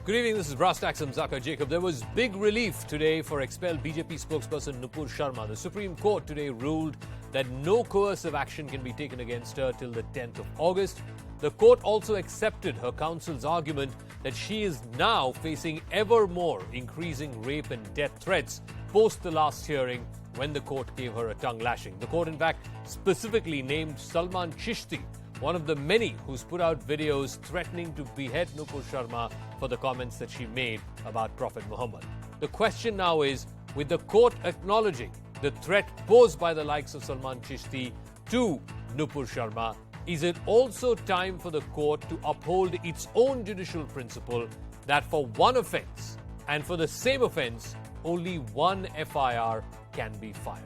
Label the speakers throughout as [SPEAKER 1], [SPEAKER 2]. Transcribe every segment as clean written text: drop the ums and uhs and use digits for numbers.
[SPEAKER 1] Good evening, this is Brass Tacks. I'm Zaka Jacob. There was big relief today for expelled BJP spokesperson Nupur Sharma. The Supreme Court today ruled that no coercive action can be taken against her till the 10th of August. The court also accepted her counsel's argument that she is now facing ever more increasing rape and death threats post the last hearing when the court gave her a tongue lashing. The court, in fact, specifically named Salman Chishti, one of the many who's put out videos threatening to behead Nupur Sharma for the comments that she made about Prophet Muhammad. The question now is, with the court acknowledging the threat posed by the likes of Salman Chishti to Nupur Sharma, is it also time for the court to uphold its own judicial principle that for one offence and for the same offence, only one FIR can be filed?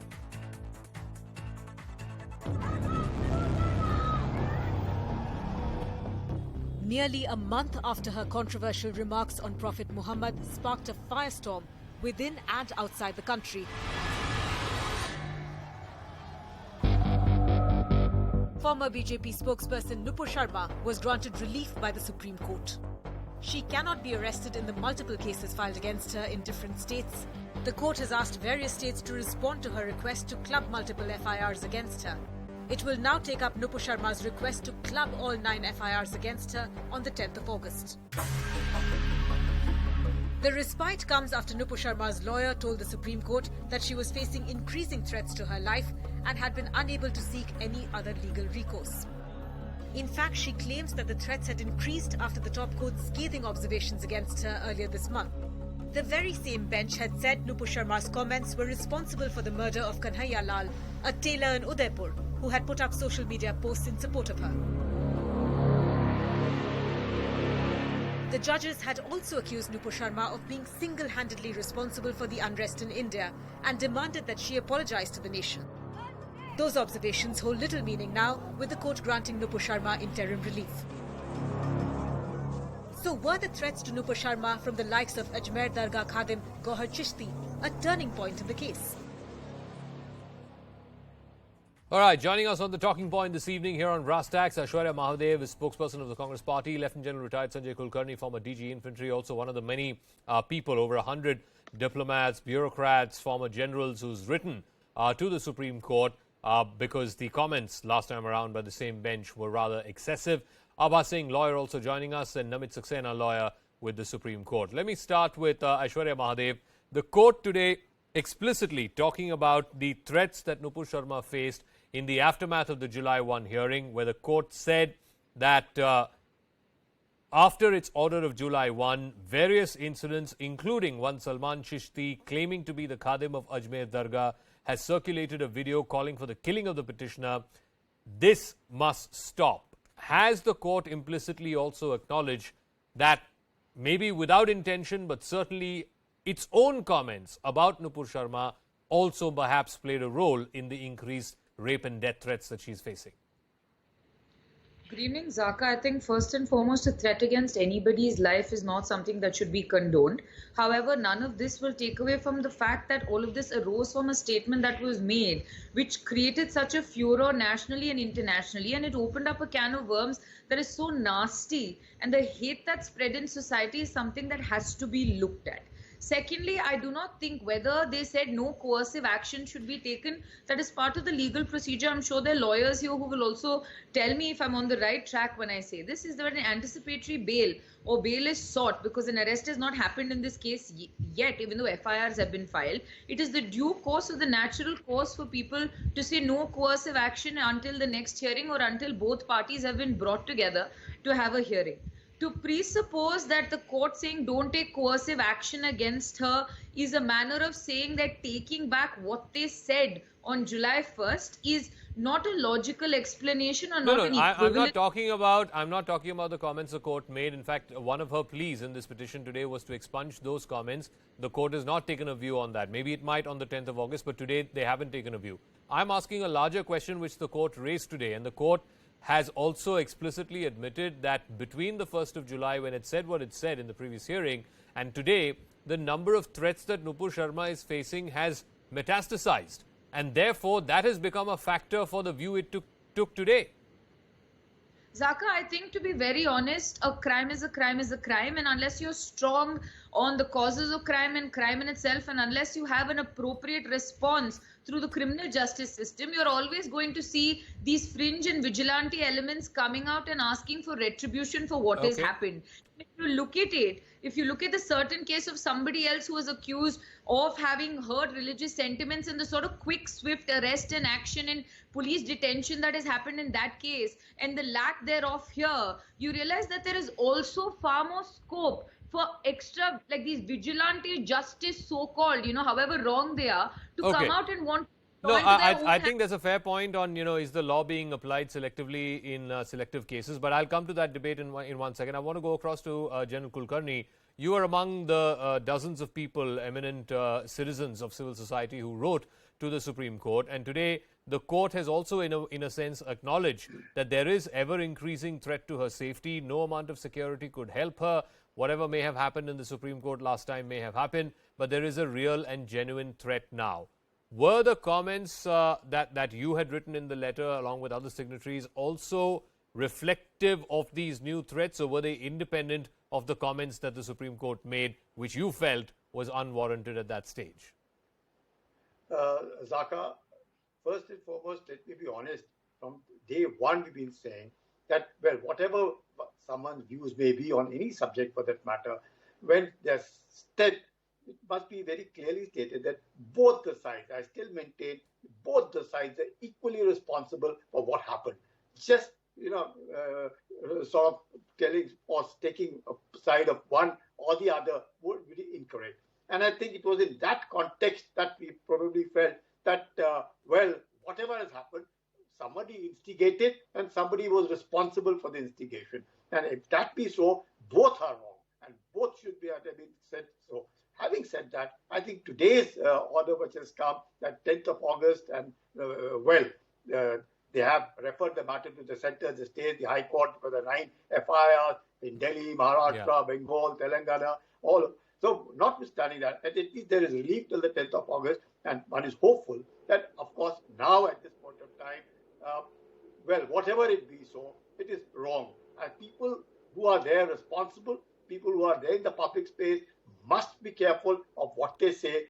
[SPEAKER 2] Nearly a month after her controversial remarks on Prophet Muhammad sparked a firestorm within and outside the country. Former BJP spokesperson Nupur Sharma was granted relief by the Supreme Court. She cannot be arrested in the multiple cases filed against her in different states. The court has asked various states to respond to her request to club multiple FIRs against her. It will now take up Nupur Sharma's request to club all 9 FIRs against her on the 10th of August. The respite comes after Nupur Sharma's lawyer told the Supreme Court that she was facing increasing threats to her life and had been unable to seek any other legal recourse. In fact, she claims that the threats had increased after the top court's scathing observations against her earlier this month. The very same bench had said Nupur Sharma's comments were responsible for the murder of Kanhaiya Lal, a tailor in Udaipur, who had put up social media posts in support of her. The judges had also accused Nupur Sharma of being single-handedly responsible for the unrest in India and demanded that she apologize to the nation. Those observations hold little meaning now, with the court granting Nupur Sharma interim relief. So were the threats to Nupur Sharma from the likes of Ajmer Dargah Khadim Gohar Chishti a turning point in the case?
[SPEAKER 1] All right, joining us on the talking point this evening here on Brass Tacks, Aishwarya Mahadev is spokesperson of the Congress Party, Lieutenant General retired Sanjay Kulkarni, former DG Infantry, also one of the many people, over 100 diplomats, bureaucrats, former generals who's written to the Supreme Court because the comments last time around by the same bench were rather excessive. Abha Singh, lawyer, also joining us, and Namit Saxena, lawyer with the Supreme Court. Let me start with Aishwarya Mahadev. The court today explicitly talking about the threats that Nupur Sharma faced in the aftermath of the July 1 hearing, where the court said that after its order of July 1, various incidents, including one Salman Chishti claiming to be the Khadim of Ajmer Dargah, has circulated a video calling for the killing of the petitioner. This must stop. Has the court implicitly also acknowledged that, maybe without intention, but certainly its own comments about Nupur Sharma also perhaps played a role in the increased rape and death threats that she's facing?
[SPEAKER 3] Good evening, Zaka. I think first and foremost, a threat against anybody's life is not something that should be condoned. However, none of this will take away from the fact that all of this arose from a statement that was made, which created such a furor nationally and internationally, and it opened up a can of worms that is so nasty. And the hate that spread in society is something that has to be looked at. Secondly, I do not think whether they said no coercive action should be taken, that is part of the legal procedure. I'm sure there are lawyers here who will also tell me if I'm on the right track when I say this is that an anticipatory bail or bail is sought because an arrest has not happened in this case yet, even though FIRs have been filed. It is the due course or the natural course for people to say no coercive action until the next hearing or until both parties have been brought together to have a hearing. To presuppose that the court saying don't take coercive action against her is a manner of saying that taking back what they said on July 1st is not a logical explanation or not an equivalent.
[SPEAKER 1] I'm not talking about the comments the court made. In fact, one of her pleas in this petition today was to expunge those comments. The court has not taken a view on that. Maybe it might on the 10th of August, but today they haven't taken a view. I'm asking a larger question which the court raised today, and the court has also explicitly admitted that between the 1st of July, when it said what it said in the previous hearing, and today, the number of threats that Nupur Sharma is facing has metastasized. And therefore, that has become a factor for the view it took today.
[SPEAKER 3] Zaka, I think to be very honest, a crime is a crime is a crime, and unless you're strong on the causes of crime and crime in itself, and unless you have an appropriate response through the criminal justice system, you're always going to see these fringe and vigilante elements coming out and asking for retribution for what has
[SPEAKER 1] Okay.
[SPEAKER 3] happened. If you look at it, if you look at the certain case of somebody else who was accused of having hurt religious sentiments and the sort of quick, swift arrest and action and police detention that has happened in that case and the lack thereof here, you realize that there is also far more scope for extra, like these vigilante justice so-called, however wrong they are, to
[SPEAKER 1] Okay.
[SPEAKER 3] come out and want
[SPEAKER 1] No,
[SPEAKER 3] to their own
[SPEAKER 1] I think there's a fair point on, is the law being applied selectively in selective cases? But I'll come to that debate in 1 second. I want to go across to General Kulkarni. You are among the dozens of people, eminent citizens of civil society who wrote to the Supreme Court. And today, the court has also, in a sense, acknowledged that there is ever-increasing threat to her safety. No amount of security could help her. Whatever may have happened in the Supreme Court last time may have happened, but there is a real and genuine threat now. Were the comments that you had written in the letter, along with other signatories, also reflective of these new threats, or were they independent of the comments that the Supreme Court made, which you felt was unwarranted at that stage?
[SPEAKER 4] Zaka, first and foremost, let me be honest. From day one, we've been saying that, well, whatever someone's views may be on any subject for that matter, when they're said, it must be very clearly stated that both the sides, I still maintain, both the sides are equally responsible for what happened. Just, sort of telling or taking a side of one or the other would be incorrect. And I think it was in that context that we probably felt that, well, whatever has happened, somebody instigated and somebody was responsible for the instigation. And if that be so, both are wrong and both should be said so. Having said that, I think today's order which has come, that 10th of August, and they have referred the matter to the center, the state, the High Court for the 9 FIRs in Delhi, Maharashtra, Bengal, Telangana, all. So notwithstanding that, at least there is relief till the 10th of August, and one is hopeful that, of course, now at this point of time, whatever it be so, it is wrong. And people who are there responsible, people who are there in the public space, must be careful of what they say,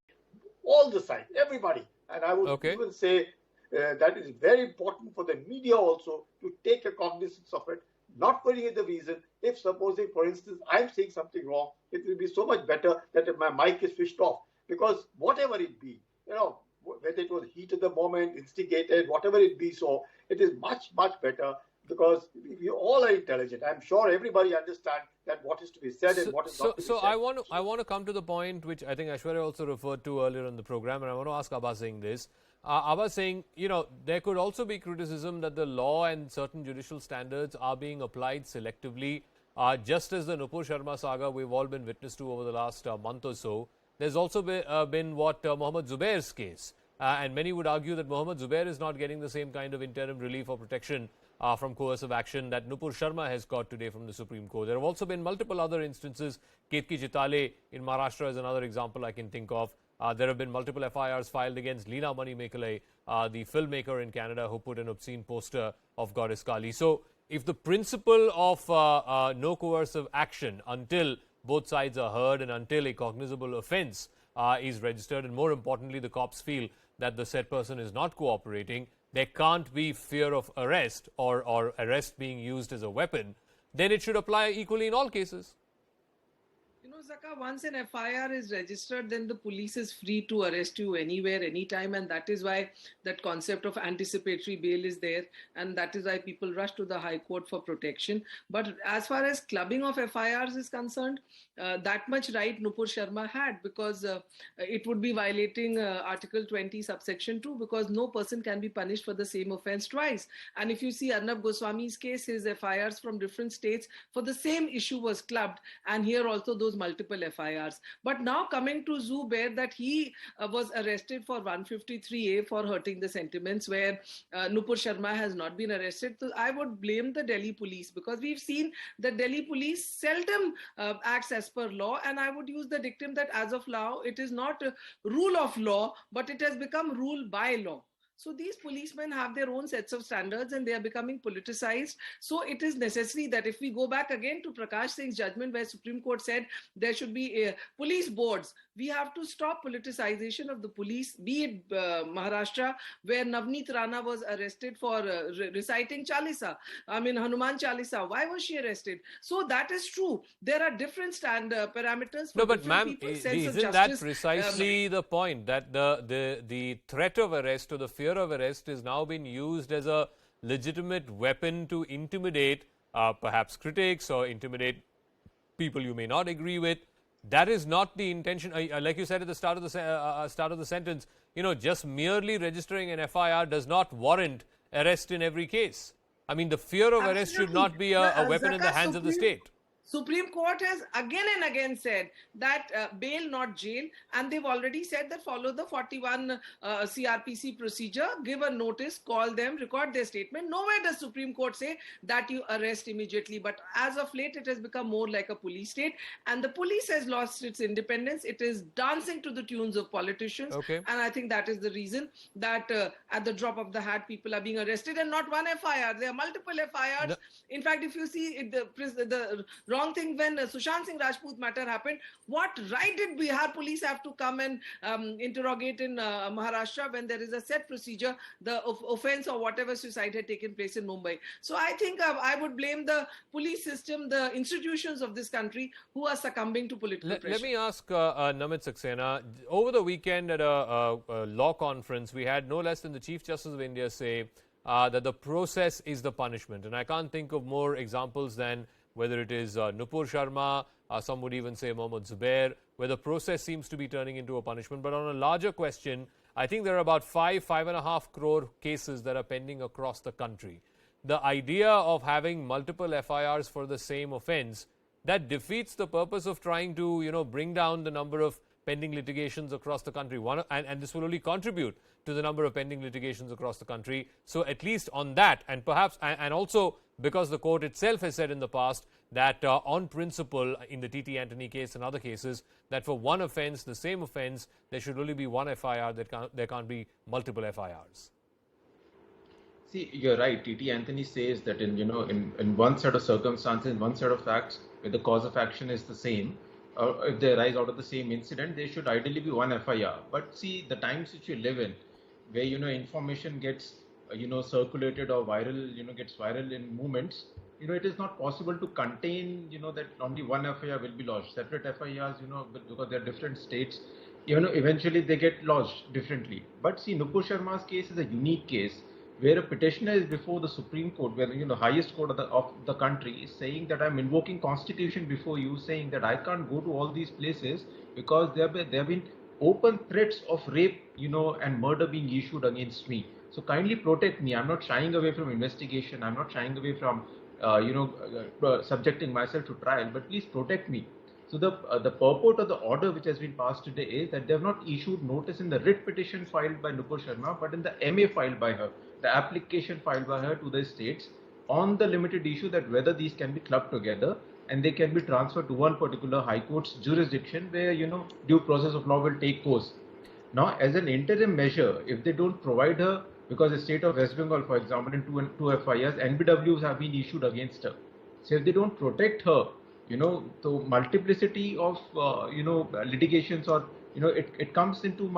[SPEAKER 4] all the sides, everybody. And I would even say that is very important for the media also to take a cognizance of it, not for any other reason. If supposing, for instance, I'm saying something wrong, it will be so much better that if my mic is switched off. Because whatever it be, whether it was heat of the moment, instigated, whatever it be so, it is much, much better because we all are intelligent. I'm sure everybody understands that what is to be said and what is not to be said.
[SPEAKER 1] So I want to come to the point which I think Aishwarya also referred to earlier in the program, and I want to ask Abba saying this. Abba saying, there could also be criticism that the law and certain judicial standards are being applied selectively, just as the Nupur Sharma saga we've all been witness to over the last month or so. There's also been what Mohammed Zubair's case, and many would argue that Mohammed Zubair is not getting the same kind of interim relief or protection from coercive action that Nupur Sharma has got today from the Supreme Court. There have also been multiple other instances. Ketki Chitale in Maharashtra is another example I can think of. There have been multiple FIRs filed against Leena Mani Mekalai, the filmmaker in Canada who put an obscene poster of Goddess Kali. So if the principle of no coercive action until both sides are heard and until a cognizable offence is registered, and more importantly, the cops feel that the said person is not cooperating, there can't be fear of arrest or arrest being used as a weapon, then it should apply equally in all cases.
[SPEAKER 5] Zaka, once an FIR is registered, then the police is free to arrest you anywhere, anytime, and that is why that concept of anticipatory bail is there, and that is why people rush to the High Court for protection. But as far as clubbing of FIRs is concerned, that much right Nupur Sharma had, because it would be violating Article 20, subsection 2, because no person can be punished for the same offence twice. And if you see Arnab Goswami's case, his FIRs from different states for the same issue was clubbed, and here also those multiple FIRs. But now coming to Zubair, that he was arrested for 153A for hurting the sentiments, where Nupur Sharma has not been arrested. So I would blame the Delhi police, because we've seen the Delhi police seldom acts as per law, and I would use the dictum that as of now, it is not a rule of law, but it has become rule by law. So these policemen have their own sets of standards and they are becoming politicized. So it is necessary that if we go back again to Prakash Singh's judgment where Supreme Court said there should be police boards, we have to stop politicization of the police, be it Maharashtra, where Navneet Rana was arrested for reciting Chalisa. I mean, Hanuman Chalisa. Why was she arrested? So that is true. There are different parameters for
[SPEAKER 1] No, but
[SPEAKER 5] different
[SPEAKER 1] ma'am,
[SPEAKER 5] people's sense of
[SPEAKER 1] isn't that
[SPEAKER 5] justice.
[SPEAKER 1] precisely the point, that the threat of arrest or the fear of arrest is now being used as a legitimate weapon to intimidate perhaps critics or intimidate people you may not agree with? That is not the intention. Like you said at the start of the sentence, just merely registering an FIR does not warrant arrest in every case. I mean, the fear of arrest should not be a weapon in the hands of the state.
[SPEAKER 5] Supreme Court has again and again said that bail, not jail, and they've already said that follow the 41 CRPC procedure, give a notice, call them, record their statement. Nowhere does Supreme Court say that you arrest immediately. But as of late, it has become more like a police state, and the police has lost its independence. It is dancing to the tunes of politicians,
[SPEAKER 1] Okay.
[SPEAKER 5] and I think that is the reason that at the drop of the hat, people are being arrested, and not one FIR. There are multiple FIRs. In fact, if you see the wrong thing when Sushant Singh Rajput matter happened, what right did Bihar police have to come and interrogate in Maharashtra when there is a set procedure, the offense or whatever suicide had taken place in Mumbai? So I think I would blame the police system, the institutions of this country who are succumbing to political pressure.
[SPEAKER 1] Let me ask Namit Saxena. Over the weekend at a law conference, we had no less than the Chief Justice of India say that the process is the punishment. And I can't think of more examples than whether it is Nupur Sharma, some would even say Mohammad Zubair, where the process seems to be turning into a punishment. But on a larger question, I think there are about 5.5 crore cases that are pending across the country. The idea of having multiple FIRs for the same offense, that defeats the purpose of trying to, bring down the number of pending litigations across the country. And this will only contribute to the number of pending litigations across the country. So at least on that, and perhaps, and also because the court itself has said in the past that on principle in the T.T. Anthony case and other cases, that for one offense, the same offense, there should only be one FIR, there can't be multiple FIRs.
[SPEAKER 6] See, you're right. T.T. Anthony says that in one set of circumstances, one set of facts, where the cause of action is the same, or if they arise out of the same incident, there should ideally be one FIR. But see, the times which you live in, where information gets circulated or viral, gets viral in movements, it is not possible to contain, that only one FIR will be lodged. Separate FIRs, because they are different states, eventually they get lodged differently. But see, Nupur Sharma's case is a unique case where a petitioner is before the Supreme Court, where the highest court of the country is saying that I'm invoking Constitution before you, saying that I can't go to all these places because there have been open threats of rape, and murder being issued against me. So kindly protect me. I'm not shying away from investigation. I'm not shying away from, subjecting myself to trial. But please protect me. So the purport of the order which has been passed today is that they have not issued notice in the writ petition filed by Nupur Sharma, but in the MA filed by her, the application filed by her to the states on the limited issue that whether these can be clubbed together and they can be transferred to one particular high court's jurisdiction where, due process of law will take course. Now, as an interim measure, if they don't provide her, because the state of West Bengal, for example, in two FIRs, NBWs have been issued against her. So if they don't protect her, the multiplicity of, litigations or, it comes into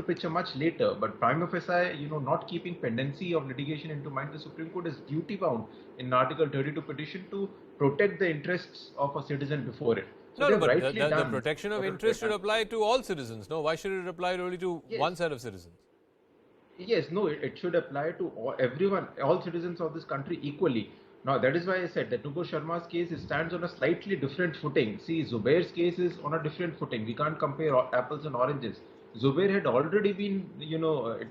[SPEAKER 6] picture much later. But prima facie, not keeping pendency of litigation into mind, the Supreme Court is duty bound in Article 32 petition to protect the interests of a citizen before it. So
[SPEAKER 1] No, but the protection of interest should apply to all citizens. No, why should it apply only to one set of citizens?
[SPEAKER 6] Yes, no, it should apply to everyone, all citizens of this country equally. Now, that is why I said that Nupur Sharma's case stands on a slightly different footing. See, Zubair's case is on a different footing. We can't compare apples and oranges. Zubair had already been,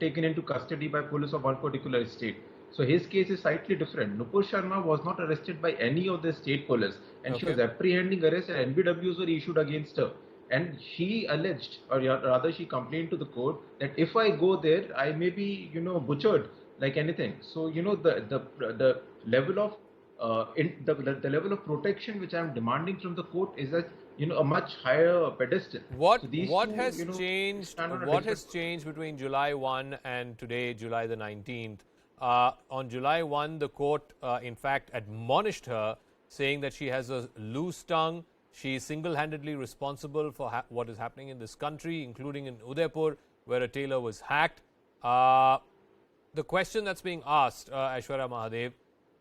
[SPEAKER 6] taken into custody by police of one particular state. So his case is slightly different. Nupur Sharma was not arrested by any of the state police, and she was apprehending arrest, and NBWs were issued against her. And she alleged, or rather she complained to the court that if I go there, I may be, butchered like anything. So, the level of the level of protection which I'm demanding from the court is at a much higher pedestal.
[SPEAKER 1] What
[SPEAKER 6] So these
[SPEAKER 1] what
[SPEAKER 6] two,
[SPEAKER 1] has changed?
[SPEAKER 6] stand on a
[SPEAKER 1] What
[SPEAKER 6] different.
[SPEAKER 1] has changed between July 1 and today, July the 19th? On July 1, the court, in fact, admonished her, saying that she has a loose tongue. She is single-handedly responsible for what is happening in this country, including in Udaipur, where a tailor was hacked. The question that's being asked, Aishwarya Mahadev,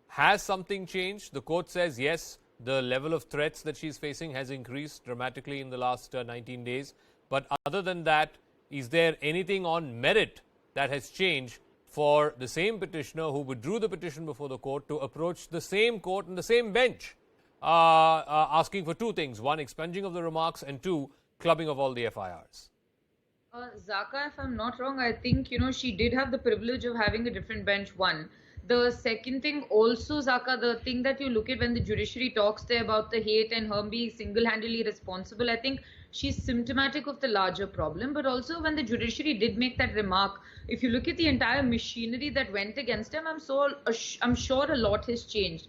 [SPEAKER 1] has something changed? The court says yes, the level of threats that she's facing has increased dramatically in the last 19 days. But other than that, is there anything on merit that has changed for the same petitioner who withdrew the petition before the court to approach the same court and the same bench, asking for two things: one, expunging of the remarks, and two, clubbing of all the FIRs?
[SPEAKER 3] Zaka, if I'm not wrong, I think, she did have the privilege of having a different bench, one. The second thing also, Zaka, the thing that you look at when the judiciary talks there about the hate and her being single-handedly responsible, I think she's symptomatic of the larger problem. But also when the judiciary did make that remark, if you look at the entire machinery that went against him, I'm sure a lot has changed.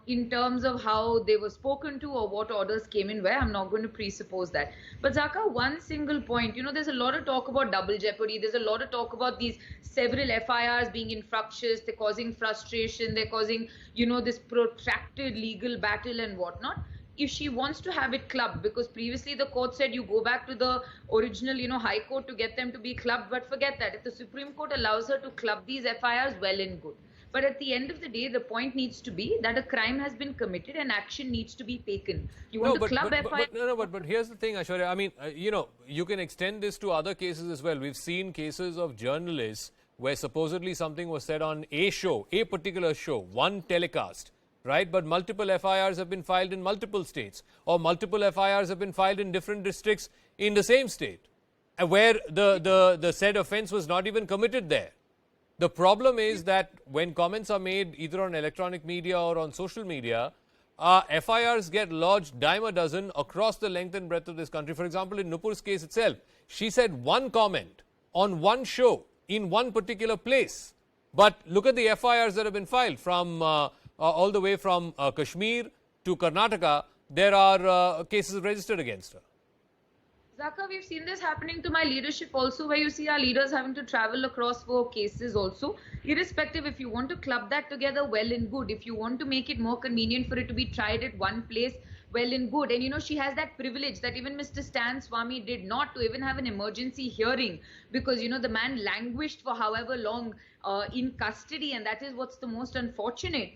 [SPEAKER 3] In terms of how they were spoken to or what orders came in where. I'm not going to presuppose that. But Zaka, one single point, there's a lot of talk about double jeopardy. There's a lot of talk about these several FIRs being infructuous. They're causing frustration. They're causing, this protracted legal battle and whatnot. If she wants to have it clubbed, because previously the court said you go back to the original, High Court to get them to be clubbed, but forget that. If the Supreme Court allows her to club these FIRs, well and good. But at the end of the day, the point needs to be that a crime has been committed and action needs to be taken. You want to club FIR?
[SPEAKER 1] But here's the thing, Aishwarya. I mean, you can extend this to other cases as well. We've seen cases of journalists where supposedly something was said on a show, a particular show, one telecast, right? But multiple FIRs have been filed in multiple states, or multiple FIRs have been filed in different districts in the same state, where the said offense was not even committed there. The problem is that when comments are made either on electronic media or on social media, FIRs get lodged dime a dozen across the length and breadth of this country. For example, in Nupur's case itself, she said one comment on one show in one particular place. But look at the FIRs that have been filed from all the way from Kashmir to Karnataka. There are cases registered against her.
[SPEAKER 3] Zaka, we've seen this happening to my leadership also, where you see our leaders having to travel across for cases also. Irrespective, if you want to club that together, well and good. If you want to make it more convenient for it to be tried at one place, well and good. And she has that privilege that even Mr. Stan Swamy did not, to even have an emergency hearing, because the man languished for however long in custody, and that is what's the most unfortunate.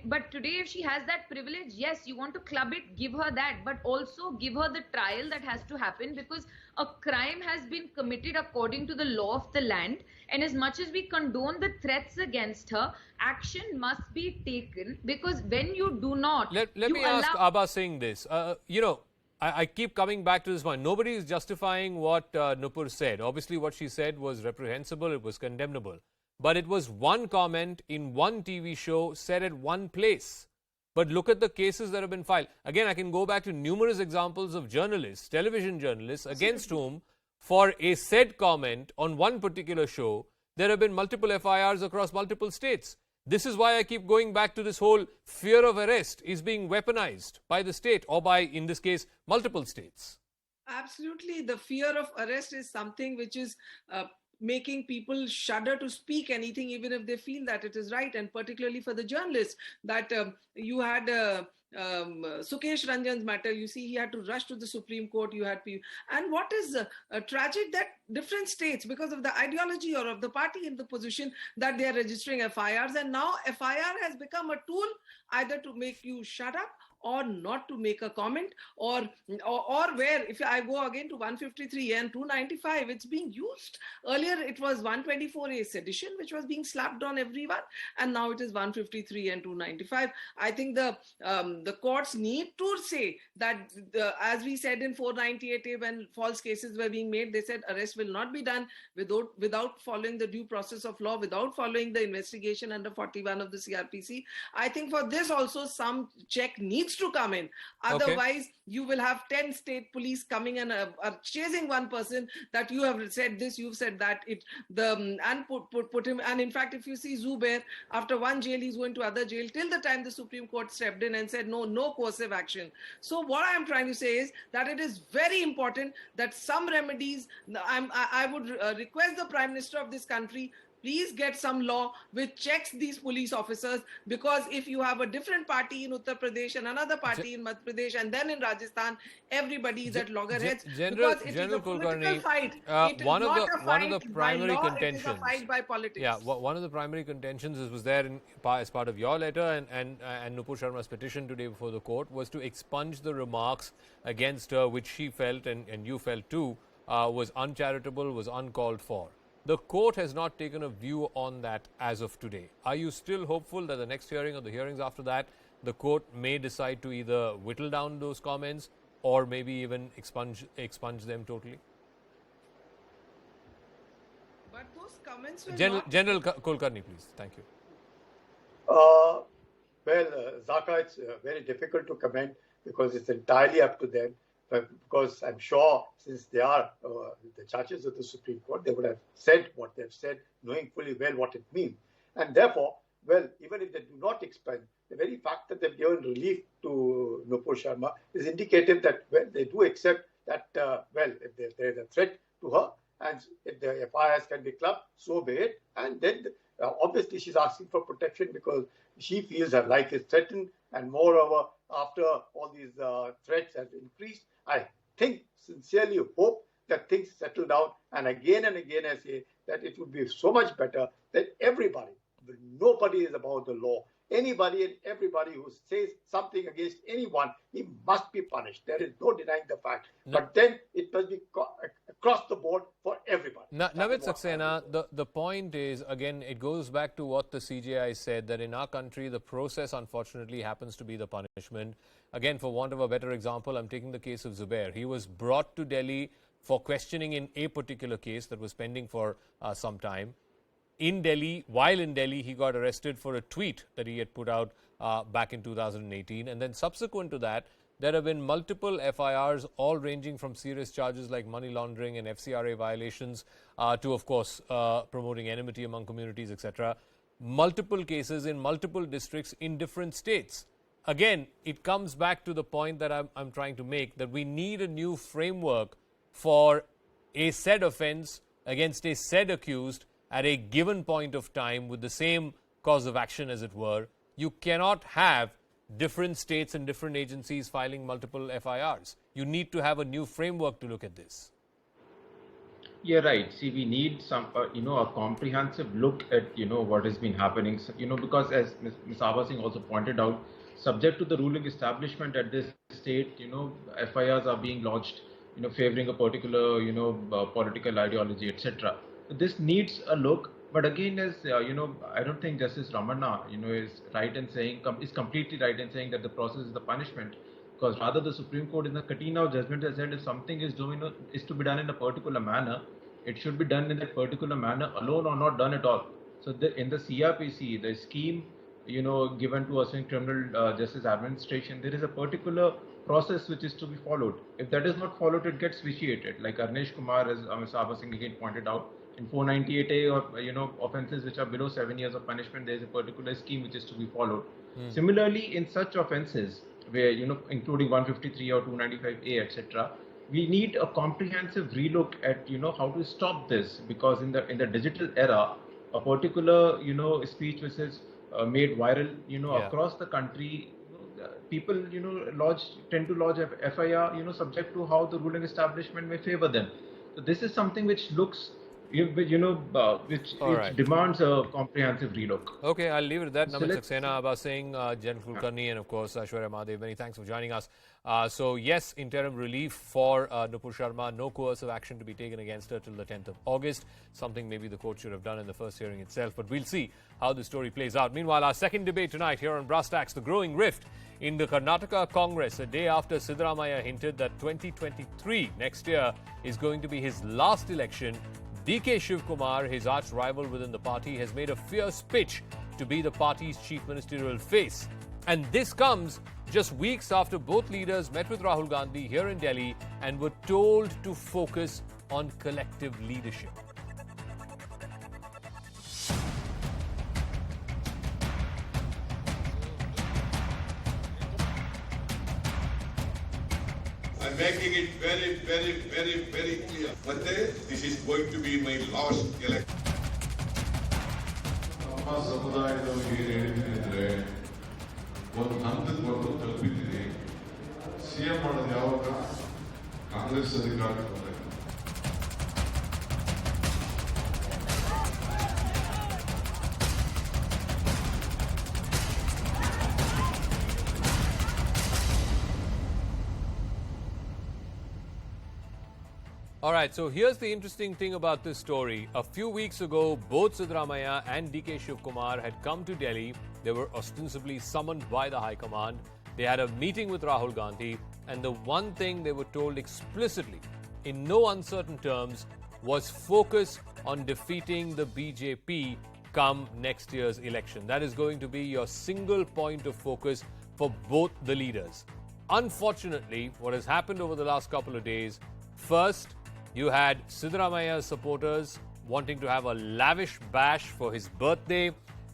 [SPEAKER 3] But today, if she has that privilege, yes, you want to club it, give her that, but also give her the trial that has to happen, because a crime has been committed according to the law of the land. And as much as we condone the threats against her, action must be taken, because when you do not,
[SPEAKER 1] let me ask Abba Singh this. I keep coming back to this one. Nobody is justifying what Nupur said. Obviously, what she said was reprehensible. It was condemnable. But it was one comment in one TV show said at one place. But look at the cases that have been filed. Again, I can go back to numerous examples of journalists, television journalists, against whom, for a said comment on one particular show, there have been multiple FIRs across multiple states. This is why I keep going back to this whole fear of arrest is being weaponized by the state, or by, in this case, multiple states.
[SPEAKER 5] Absolutely. The fear of arrest is something which is making people shudder to speak anything, even if they feel that it is right. And particularly for the journalists, that you had Sukesh Ranjan's matter, you see, he had to rush to the Supreme Court. You had people, and what is tragic, that different states, because of the ideology or of the party in the position, that they are registering FIRs, and now FIR has become a tool either to make you shut up or not to make a comment, or where, if I go again to 153 and 295, it's being used. Earlier it was 124A sedition, which was being slapped on everyone, and now it is 153 and 295. I think the courts need to say that, as we said in 498A, when false cases were being made, they said arrest will not be done without following the due process of law, without following the investigation under 41 of the CRPC. I think for this also some check needs to come in. Otherwise, you will have 10 state police coming and are chasing one person that you have said this, you've said that, and put him. And in fact, if you see Zubair, after one jail, he's going to other jail till the time the Supreme Court stepped in and said no coercive action. So what I am trying to say is that it is very important that some remedies. I would request the Prime Minister of this country, please get some law which checks these police officers, because if you have a different party in Uttar Pradesh and another party in Madhya Pradesh and then in Rajasthan, everybody is at loggerheads, because it is a political fight. It is
[SPEAKER 1] one of
[SPEAKER 5] not
[SPEAKER 1] the
[SPEAKER 5] a fight by
[SPEAKER 1] primary
[SPEAKER 5] law,
[SPEAKER 1] contentions.
[SPEAKER 5] it is a fight by politics.
[SPEAKER 1] Yeah, one of the primary contentions was there as part of your letter and Nupur Sharma's petition today before the court, was to expunge the remarks against her, which she felt and you felt too, was uncharitable, was uncalled for. The court has not taken a view on that as of today. Are you still hopeful that the next hearing or the hearings after that, the court may decide to either whittle down those comments or maybe even expunge them totally?
[SPEAKER 5] But those comments were
[SPEAKER 1] General Kulkarni, please. Thank you.
[SPEAKER 4] Zaka, it's very difficult to comment because it's entirely up to them. Because I'm sure, since they are the judges of the Supreme Court, they would have said what they've said, knowing fully well what it means. And therefore, even if they do not expunge, the very fact that they've given relief to Nupur Sharma is indicative that, they do accept that, if there is a threat to her, and if the FIRs can be clubbed, so be it. And then, obviously, she's asking for protection because she feels her life is threatened. And moreover, after all these threats have increased, I sincerely hope that things settle down. And again I say that it would be so much better that nobody is above the law. Anybody and everybody who says something against anyone, he must be punished. There is no denying the fact. No. But then it must be across the board for everybody.
[SPEAKER 1] Navid Saxena, the point is, again, it goes back to what the CJI said, that in our country, the process, unfortunately, happens to be the punishment. Again, for want of a better example, I'm taking the case of Zubair. He was brought to Delhi for questioning in a particular case that was pending for some time. While in Delhi, he got arrested for a tweet that he had put out back in 2018. And then subsequent to that, there have been multiple FIRs, all ranging from serious charges like money laundering and FCRA violations to, of course, promoting enmity among communities, etc. Multiple cases in multiple districts in different states. Again, it comes back to the point that I'm trying to make, that we need a new framework for a said offence against a said accused at a given point of time with the same cause of action, as it were. You cannot have different states and different agencies filing multiple FIRs. You need to have a new framework to look at this.
[SPEAKER 6] Yeah, right. See, we need some, a comprehensive look at, what has been happening, because as Ms. Abha Singh also pointed out, subject to the ruling establishment at this state, FIRs are being lodged, favoring a particular, political ideology, etc. This needs a look, but again, as I don't think Justice Ramana, is right in saying, is completely right in saying that the process is the punishment, because rather the Supreme Court in the Katina judgment has said if something is to be done in a particular manner, it should be done in that particular manner alone or not done at all. So in the CRPC, the scheme, given to us in criminal justice administration, there is a particular process which is to be followed. If that is not followed, it gets vitiated. Like Arnesh Kumar, as Ms. Abha Singh again pointed out, in 498A or offences which are below 7 years of punishment, there is a particular scheme which is to be followed. Similarly, in such offences where including 153 or 295A, etc., we need a comprehensive relook at how to stop this, because in the digital era, a particular speech which is made viral across the country, people tend to lodge FIR subject to how the ruling establishment may favour them. So this is something which looks which
[SPEAKER 1] All
[SPEAKER 6] it
[SPEAKER 1] right.
[SPEAKER 6] demands a comprehensive relook.
[SPEAKER 1] Okay, I'll leave it at that.
[SPEAKER 6] So
[SPEAKER 1] Namit
[SPEAKER 6] let's
[SPEAKER 1] Saxena, Abba Singh, Jen Kulkarni, and of course Aishwarya Mahadev. Many thanks for joining us. So yes, interim relief for Nupur Sharma. No coercive action to be taken against her till the 10th of August. Something maybe the court should have done in the first hearing itself. But we'll see how the story plays out. Meanwhile, our second debate tonight here on Brass Tacks, the growing rift in the Karnataka Congress, a day after Siddaramaiah hinted that 2023, next year, is going to be his last election. DK Shivkumar, his arch rival within the party, has made a fierce pitch to be the party's chief ministerial face. And this comes just weeks after both leaders met with Rahul Gandhi here in Delhi and were told to focus on collective leadership.
[SPEAKER 7] I'm making it very, very, very, very clear. But this is going to be my last election.
[SPEAKER 8] ನಮ್ಮ ಸಮುದಾಯದವರಿಗೆ ಹೇಳಿದ್ರೆ ಒಂದು ಹಂತದವರೆಗೂ ತಲುಪಿದ್ದೀರಿ. CM ಮಾಡೋದು ಯಾವಾಗ ಕಾಂಗ್ರೆಸ್ ಅಧಿಕಾರಕ್ಕೆ ಬಂದಾಗ.
[SPEAKER 1] All right, so here's the interesting thing about this story. A few weeks ago, both Siddaramaiah and DK Shivkumar had come to Delhi. They were ostensibly summoned by the High Command. They had a meeting with Rahul Gandhi, and the one thing they were told explicitly, in no uncertain terms, was focus on defeating the BJP come next year's election. That is going to be your single point of focus for both the leaders. Unfortunately, what has happened over the last couple of days, first, you had Siddaramaiah's supporters wanting to have a lavish bash for his birthday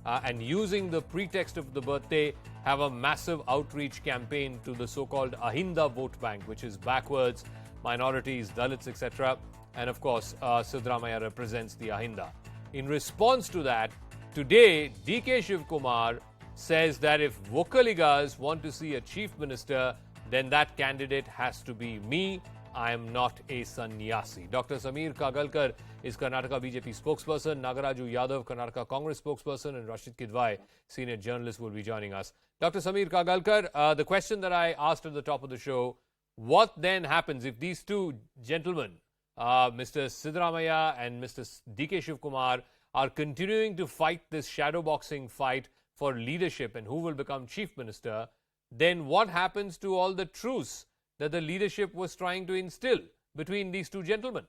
[SPEAKER 1] and using the pretext of the birthday, have a massive outreach campaign to the so-called Ahinda vote bank, which is backwards, minorities, Dalits, etc. And of course, Siddaramaiah represents the Ahinda. In response to that, today, DK Shivkumar says that if Vocaligas want to see a chief minister, then that candidate has to be me. I am not a sannyasi. Dr. Sameer Kagalkar is Karnataka BJP spokesperson, Nagaraju Yadav, Karnataka Congress spokesperson, and Rashid Kidwai, senior journalist, will be joining us. Dr. Sameer Kagalkar, the question that I asked at the top of the show, what then happens if these two gentlemen, Mr. Siddaramaiah and Mr. DK Shivkumar, are continuing to fight this shadowboxing fight for leadership and who will become chief minister? Then what happens to all the truce that the leadership was trying to instill between these two gentlemen?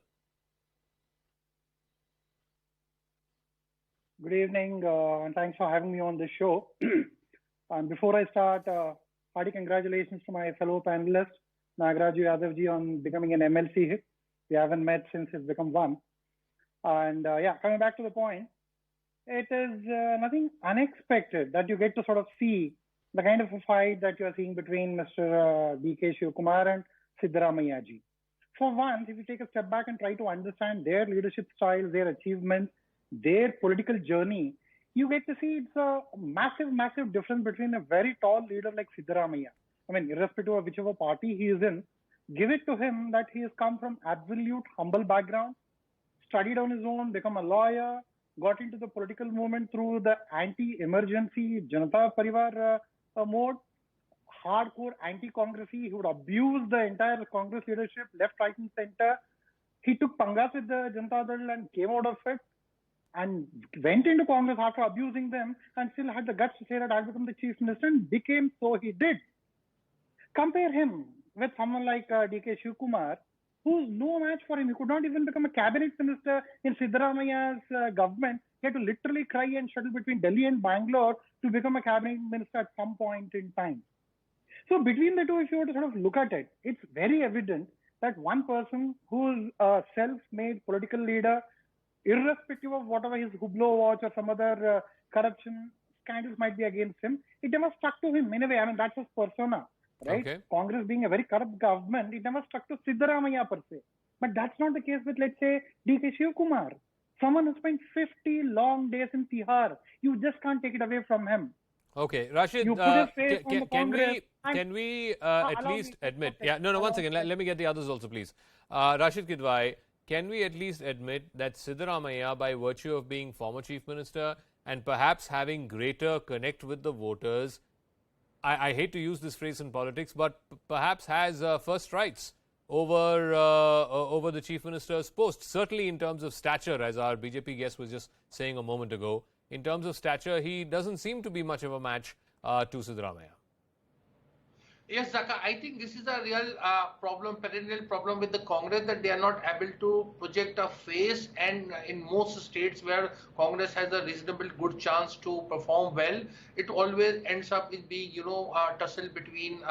[SPEAKER 9] Good evening, and thanks for having me on the show. And before I start, hearty congratulations to my fellow panelist, Nagaraju Yadavji, on becoming an MLC hit. We haven't met since it's become one. And coming back to the point, it is nothing unexpected that you get to sort of see the kind of a fight that you are seeing between Mr. DK Shivkumar and Siddaramaiah ji. For once, if you take a step back and try to understand their leadership style, their achievements, their political journey, you get to see it's a massive, massive difference between a very tall leader like Siddaramaiah. I mean, irrespective of whichever party he is in, give it to him that he has come from absolute humble background, studied on his own, become a lawyer, got into the political movement through the anti-emergency Janata Parivar mode, hardcore anti-Congressy. He would abuse the entire Congress leadership, left, right, and center. He took pangas with the Janata Dal and came out of it and went into Congress after abusing them and still had the guts to say that I'll become the chief minister and became so he did. Compare him with someone like DK Shivkumar, who's no match for him. He could not even become a cabinet minister in Siddaramaiah's government. He had to literally cry and shuttle between Delhi and Bangalore to become a cabinet minister at some point in time. So between the two, if you were to sort of look at it, it's very evident that one person who's a self-made political leader, irrespective of whatever his Hublot watch or some other corruption scandals might be against him, it never stuck to him in a way. I mean, that's his persona, right?
[SPEAKER 1] Okay.
[SPEAKER 9] Congress being a very corrupt government, it never stuck to Siddaramaiah per se. But that's not the case with, let's say, DK Shivkumar. Someone who spent 50 long days in Tihar. You just can't take it away from him.
[SPEAKER 1] Okay, Rashid,
[SPEAKER 9] You put his face on the Congress
[SPEAKER 1] can we at
[SPEAKER 9] allow
[SPEAKER 1] least
[SPEAKER 9] me-
[SPEAKER 1] admit?
[SPEAKER 9] okay.
[SPEAKER 1] Yeah, no, one second. Let me get the others also, please. Rashid Kidwai, can we at least admit that Siddaramaiah, by virtue of being former Chief Minister and perhaps having greater connect with the voters, I hate to use this phrase in politics, but perhaps has first rights over the Chief Minister's post, certainly in terms of stature, as our BJP guest was just saying a moment ago. In terms of stature, he doesn't seem to be much of a match to Siddaramaiah.
[SPEAKER 10] Yes, Zaka, I think this is a real problem, perennial problem with the Congress, that they are not able to project a face, and in most states where Congress has a reasonable good chance to perform well, it always ends up with being, a tussle between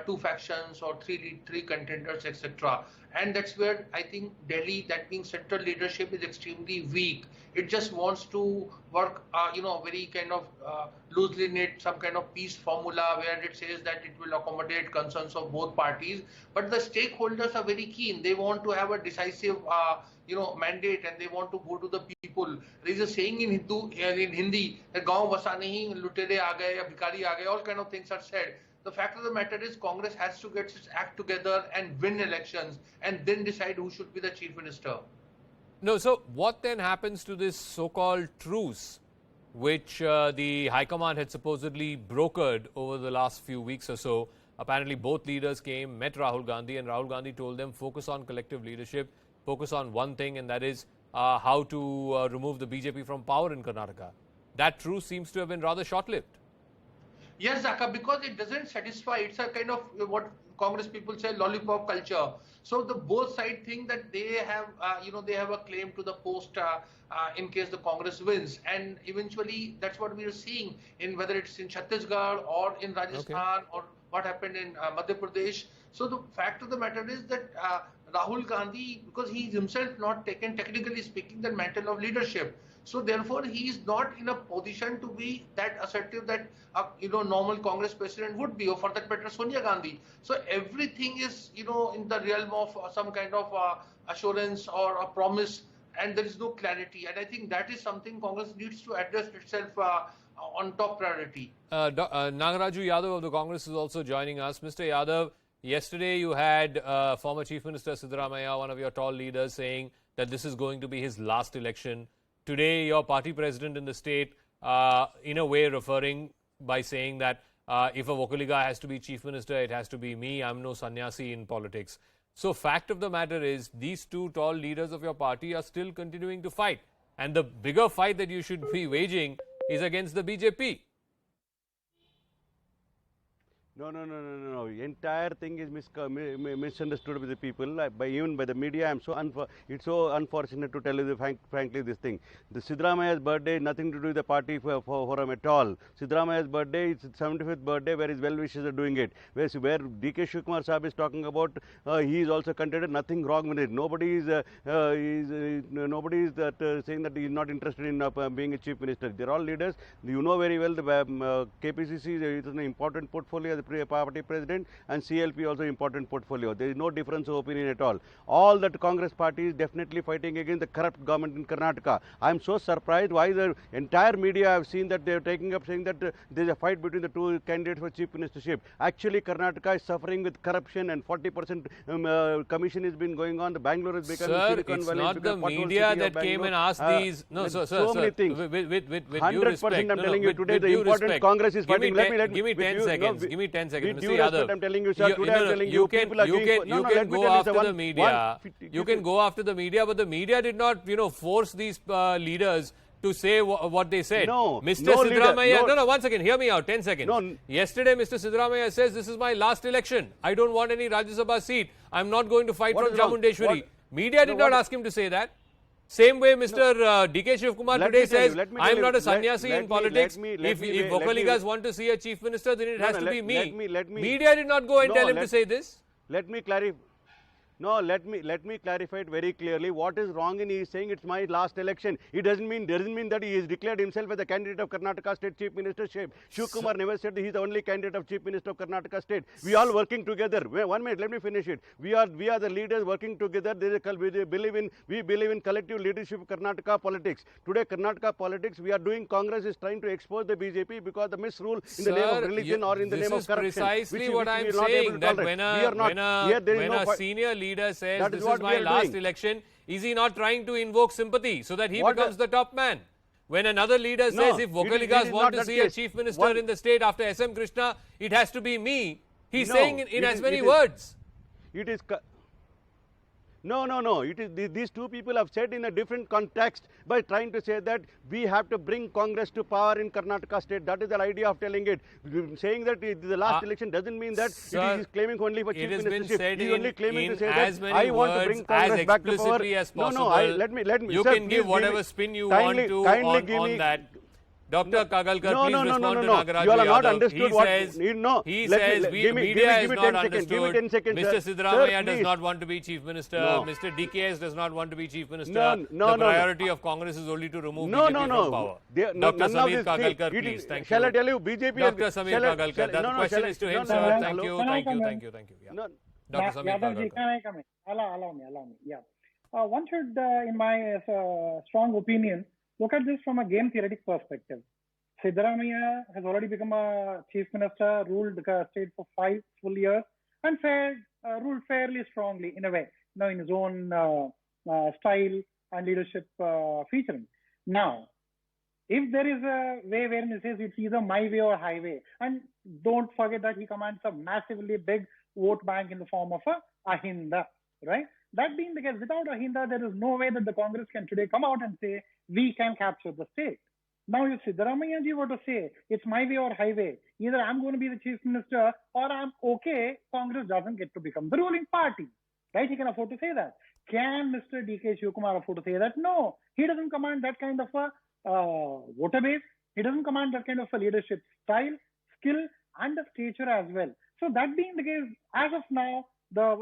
[SPEAKER 10] two factions or three contenders, etc. And that's where I think Delhi, that being central leadership, is extremely weak. It just wants to work, very kind of loosely knit, some kind of peace formula where it says that it will accommodate concerns of both parties. But the stakeholders are very keen. They want to have a decisive, mandate, and they want to go to the people. There is a saying in Hindi that "Gaon basa nahi, lutere aa gaye, ya bhikari aa gaye," all kind of things are said. The fact of the matter is Congress has to get its act together and win elections and then decide who should be the Chief Minister.
[SPEAKER 1] No, so what then happens to this so-called truce, which the High Command had supposedly brokered over the last few weeks or so? Apparently both leaders came, met Rahul Gandhi, and Rahul Gandhi told them focus on collective leadership, focus on one thing, and that is how to remove the BJP from power in Karnataka. That truce seems to have been rather short-lived.
[SPEAKER 10] Yes, Zaka, because it doesn't satisfy. It's a kind of what Congress people say lollipop culture. So the both sides think that they have, they have a claim to the post in case the Congress wins, and eventually that's what we are seeing in whether it's in Chhattisgarh or in Rajasthan or what happened in Madhya Pradesh. So the fact of the matter is that Rahul Gandhi, because he is himself not taken, technically speaking, the mantle of leadership. So therefore, he is not in a position to be that assertive that normal Congress president would be, or for that matter, Sonia Gandhi. So everything is in the realm of some kind of assurance or a promise, and there is no clarity. And I think that is something Congress needs to address itself on top priority.
[SPEAKER 1] Nagaraju Yadav of the Congress is also joining us. Mr. Yadav, yesterday you had former Chief Minister Siddaramaiah, one of your tall leaders, saying that this is going to be his last election. Today, your party president in the state, in a way referring by saying that if a Vokaliga has to be chief minister, it has to be me. I'm no sannyasi in politics. So fact of the matter is, these two tall leaders of your party are still continuing to fight. And the bigger fight that you should be waging is against the BJP.
[SPEAKER 11] No. Entire thing is misunderstood by the people, even by the media. It's so unfortunate to tell you frankly this thing. The Siddaramaiah's birthday, nothing to do with the party forum at all. Siddaramaiah's birthday, it's 75th birthday, where his well-wishers are doing it. Where D.K. Shivkumar Sahib is talking about, he is also contended, nothing wrong with it. Nobody is saying that he is not interested in being a chief minister. They're all leaders. You know very well the KPCC is an important portfolio of the party president, and CLP also important portfolio. There is no difference of opinion at all. All that Congress party is definitely fighting against the corrupt government in Karnataka. I am so surprised why the entire media have seen that they are taking up saying that there is a fight between the two candidates for chief ministership. Actually, Karnataka is suffering with corruption, and 40% commission has been going on. The Bangalore has become Silicon Valley.
[SPEAKER 1] Sir, it's not the media that came and asked these. No, sir.
[SPEAKER 11] So many things.
[SPEAKER 1] With
[SPEAKER 11] 100%
[SPEAKER 1] due respect.
[SPEAKER 11] I'm telling you today the important Congress is fighting.
[SPEAKER 1] Give me 10 seconds. Give me 10 seconds.
[SPEAKER 11] With due respect, I'm telling you, sir. Today I'm telling you, people are
[SPEAKER 1] you can go after the media. You can go after the media, but the media did not, force these leaders to say what they said.
[SPEAKER 11] No,
[SPEAKER 1] Mr. Siddaramaiah, no, once again, hear me out, 10 seconds. No. Yesterday, Mr. Siddaramaiah says, this is my last election. I don't want any Rajya Sabha seat. I'm not going to fight from Chamundeshwari. Media did not ask him to say that. Same way, Mr. D.K. Shivkumar today says, I'm not a sannyasi in politics. If Vokaligas want to see a chief minister, then it has to be me. Media did not go and tell him to say this.
[SPEAKER 11] Let me clarify. No, let me clarify it very clearly. What is wrong in he is saying it's my last election? It doesn't mean that he has declared himself as the candidate of Karnataka State Chief Ministership. Shivkumar never said he is the only candidate of Chief Minister of Karnataka State. We all working together. Wait, 1 minute, let me finish it. We are the leaders working together. We believe in collective leadership of Karnataka politics. Today, Karnataka politics, we are doing. Congress is trying to expose the BJP because the misrule in the name of religion or in the name of corruption.
[SPEAKER 1] This is precisely what I'm saying. That when a senior leader says this is my last election, Is he not trying to invoke sympathy so that he becomes the top man? When another leader says if Vocaligas want to see a chief minister in the state after SM Krishna, it has to be me. He's saying in as many words.
[SPEAKER 11] It is. No. It is these two people have said in a different context by trying to say that we have to bring Congress to power in Karnataka state. That is the idea of telling it. Saying that the last election doesn't mean that
[SPEAKER 1] sir,
[SPEAKER 11] it is claiming only for chief ministership.
[SPEAKER 1] It has been said
[SPEAKER 11] He is only claiming to say
[SPEAKER 1] as
[SPEAKER 11] that
[SPEAKER 1] many
[SPEAKER 11] I want to bring Congress back to power.
[SPEAKER 1] as possible.
[SPEAKER 11] No. Let me.
[SPEAKER 1] You
[SPEAKER 11] sir,
[SPEAKER 1] can give whatever spin you want to on that. Dr. Kagalkar, please respond to Nagaraju
[SPEAKER 11] You are not
[SPEAKER 1] Yadav.
[SPEAKER 11] understood
[SPEAKER 1] He says media is not understood.
[SPEAKER 11] Give me 10 seconds,
[SPEAKER 1] Mr.
[SPEAKER 11] sir.
[SPEAKER 1] Siddaramaiah
[SPEAKER 11] Sir,
[SPEAKER 1] does not want to be chief minister.
[SPEAKER 11] No.
[SPEAKER 1] Mr. DKS does not want to be chief minister.
[SPEAKER 11] No,
[SPEAKER 1] the priority of Congress is only to remove BJP from power. Dr. Samir Kagalkar, please. Thank you.
[SPEAKER 11] Shall I tell you, BJP...
[SPEAKER 1] Dr. Samir Kagalkar, the question is to him, sir. Thank you. Yeah. Dr. Samir Kagalkar.
[SPEAKER 9] Can I come in? Allow me. Yeah. One should, in my strong opinion, look at this from a game theoretic perspective. Siddaramaiah has already become a chief minister, ruled the state for 5 full years, and ruled fairly strongly in a way, in his own style and leadership featuring. Now, if there is a way wherein he says it's either my way or highway, and don't forget that he commands a massively big vote bank in the form of a Ahinda, right? That being the case, without Ahinda, there is no way that the Congress can today come out and say, we can capture the state. Now, if Siddaramaiah ji were to say, it's my way or highway, either I'm going to be the chief minister or I'm okay, Congress doesn't get to become the ruling party. Right? He can afford to say that. Can Mr. D.K. Shivkumar afford to say that? No. He doesn't command that kind of a voter base. He doesn't command that kind of a leadership style, skill, and a stature as well. So that being the case, as of now, the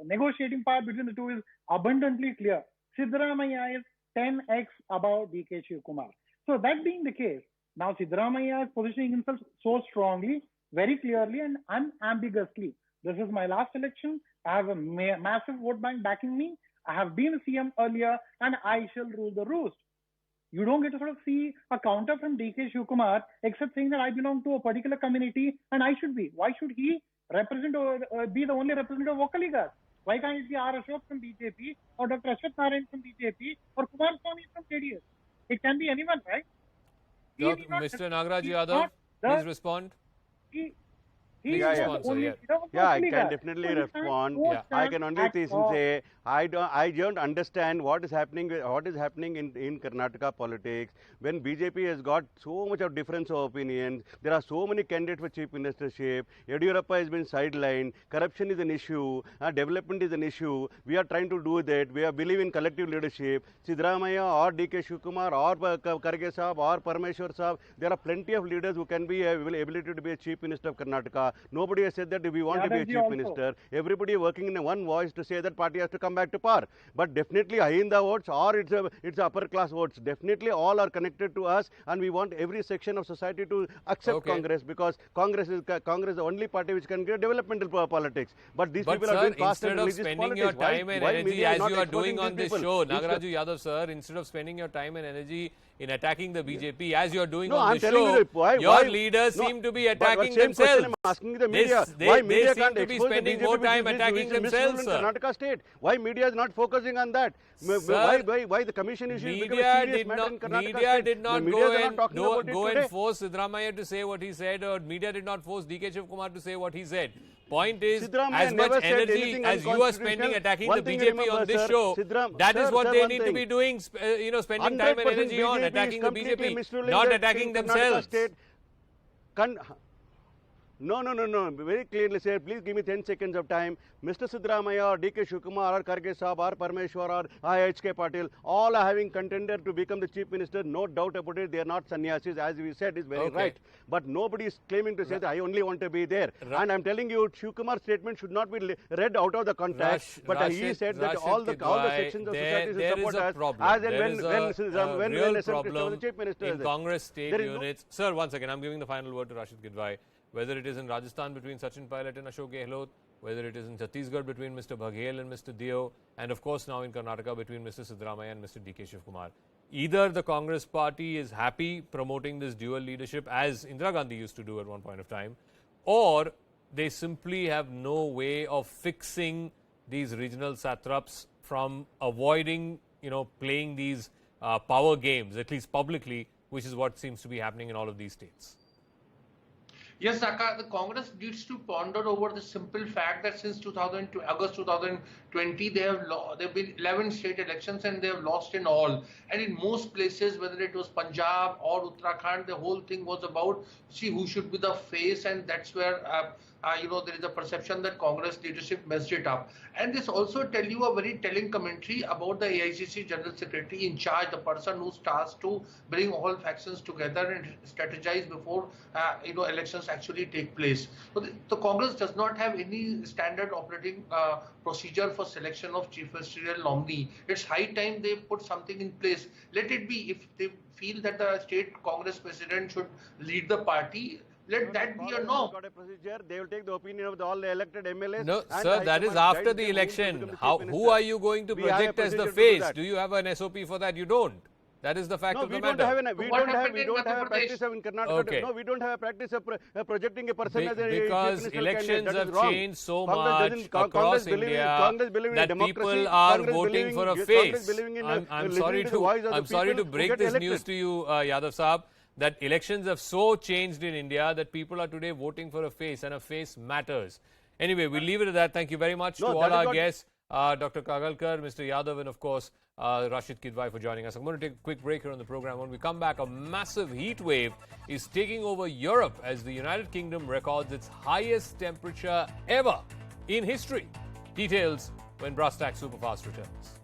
[SPEAKER 9] negotiating part between the two is abundantly clear. Siddaramaiah is 10x above D.K. Shivkumar. So that being the case, now Siddaramaiah is positioning himself so strongly, very clearly and unambiguously. This is my last election. I have a massive vote bank backing me. I have been a CM earlier and I shall rule the roost. You don't get to sort of see a counter from D.K. Shivkumar except saying that I belong to a particular community and I should be. Why should he represent or be the only representative of Vocaligas? Why can't it be R. Ashok from BJP or Dr. Ashwat Narayan from BJP or Kumar Swamy from JDS? It can be anyone, right?
[SPEAKER 1] Mr. Nagaraj Yadav, please respond.
[SPEAKER 11] I can definitely respond. I can only say I don't understand what is happening in Karnataka politics when BJP has got so much of difference of opinions. There are so many candidates for chief ministership. Yediyurappa has been sidelined. Corruption is an issue. Development is an issue. We are trying to do that. We are believe in collective leadership. Siddaramaiah or D.K. Shivkumar or Kharge Sahab or Parameshwar Sahab, there are plenty of leaders who can be ability to be a chief minister of Karnataka. Nobody has said that we want to be a chief minister. Everybody working in one voice to say that party has to come back to power. But definitely Ahinda votes or it's upper class votes. Definitely all are connected to us, and we want every section of society to accept Congress, because Congress is the only party which can get developmental politics. But these people are doing past and religious
[SPEAKER 1] politics. Instead of spending your time and energy as you are doing on this show, Nagaraju Yadav sir, instead of spending your time and energy in attacking the BJP as you are doing on this show, your leaders seem to be attacking themselves.
[SPEAKER 11] I'm asking the media. Why media can't
[SPEAKER 1] seem to be spending more time attacking themselves,
[SPEAKER 11] in Karnataka state? Why media is not focusing on that?
[SPEAKER 1] Sir,
[SPEAKER 11] why the commission issue is becoming
[SPEAKER 1] media
[SPEAKER 11] a serious matter in Karnataka
[SPEAKER 1] media
[SPEAKER 11] state?
[SPEAKER 1] did not
[SPEAKER 11] go
[SPEAKER 1] and force Siddaramaiah to say what he said, or media did not force D.K. Shivkumar to say what he said. Point is, as much energy as you are spending attacking the BJP on this show, that is what they need to be doing, spending time and energy on, attacking the BJP, not attacking themselves.
[SPEAKER 11] No. Very clearly said, please give me 10 seconds of time. Mr. Siddaramaiah or D.K. Shivkumar or Kharge Sahab or Parameshwar or H.K. Patil, all are having contender to become the chief minister. No doubt about it. They are not sannyasis, as we said, is very right. But nobody is claiming to say that I only want to be there. And I'm telling you, Shivkumar's statement should not be read out of the context. But he said that all the sections of society should support us. As and when SM Krishna was the chief minister.
[SPEAKER 1] In Congress state units. Sir, once again, I'm giving the final word to Rashid Gidwai. Whether it is in Rajasthan between Sachin Pilot and Ashok Gehlot, whether it is in Chhattisgarh between Mr. Baghel and Mr. Dio, and of course now in Karnataka between Mr. Siddaramaiah and Mr. D.K. Shivkumar. Either the Congress party is happy promoting this dual leadership as Indira Gandhi used to do at one point of time, or they simply have no way of fixing these regional satraps from avoiding, playing these power games, at least publicly, which is what seems to be happening in all of these states?
[SPEAKER 10] Yes, Saka, the Congress needs to ponder over the simple fact that since August 2020, there have been 11 state elections and they have lost in all. And in most places, whether it was Punjab or Uttarakhand, the whole thing was about see who should be the face, and that's where there is a perception that Congress leadership messed it up. And this also tell you a very telling commentary about the AICC General Secretary in charge, the person who's tasked to bring all factions together and strategize before elections actually take place. So the Congress does not have any standard operating procedure for selection of chief ministerial nominee. It's high time they put something in place. Let it be, if they feel that the state Congress president should lead the party, let that be a norm.
[SPEAKER 11] They will take the opinion of all the elected MLAs.
[SPEAKER 1] No, sir, that is after the election. Who are you going to project as the face? Do you have an SOP for that? You don't. That is the fact of the matter.
[SPEAKER 11] We don't have a practice of in Karnataka.
[SPEAKER 1] Okay.
[SPEAKER 11] No, we don't have a practice of projecting a person as a
[SPEAKER 1] because elections have changed so much across
[SPEAKER 11] Congress
[SPEAKER 1] India that people are voting for a face. I'm sorry to break this news to you, Yadav Saab, that elections have so changed in India that people are today voting for a face, and a face matters. Anyway, we'll leave it at that. Thank you very much to all our guests, Dr. Kagalkar, Mr. Yadav, and of course, Rashid Kidwai for joining us. I'm going to take a quick break here on the program. When we come back, a massive heat wave is taking over Europe as the United Kingdom records its highest temperature ever in history. Details when Brass Tack Superfast returns.